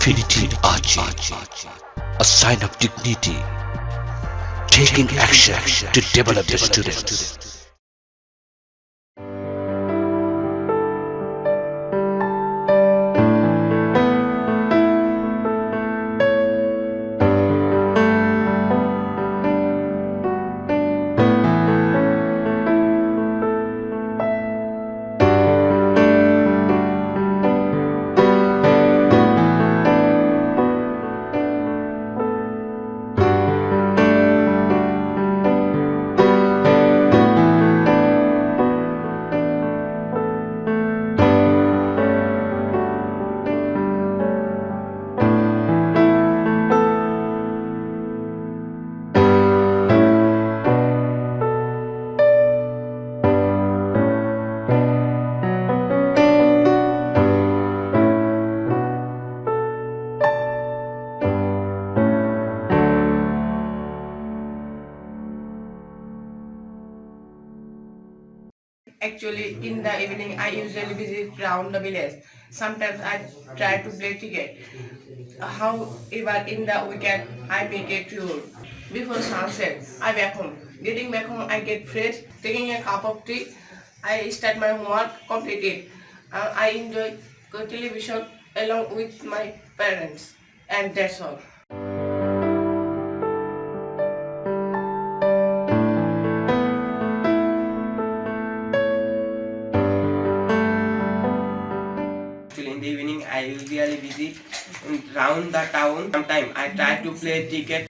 Infinity Ahzee, a sign of dignity, taking action to develop the students. Actually, in the evening, I usually visit around the village. Sometimes I try to play cricket. However, in the weekend, I make a tour. Before sunset, I back home. Getting back home, I get fresh. Taking a cup of tea, I start my homework, complete it. I enjoy television along with my parents, and that's all. Actually, in the evening, I usually visit round the town. Sometimes I try to play cricket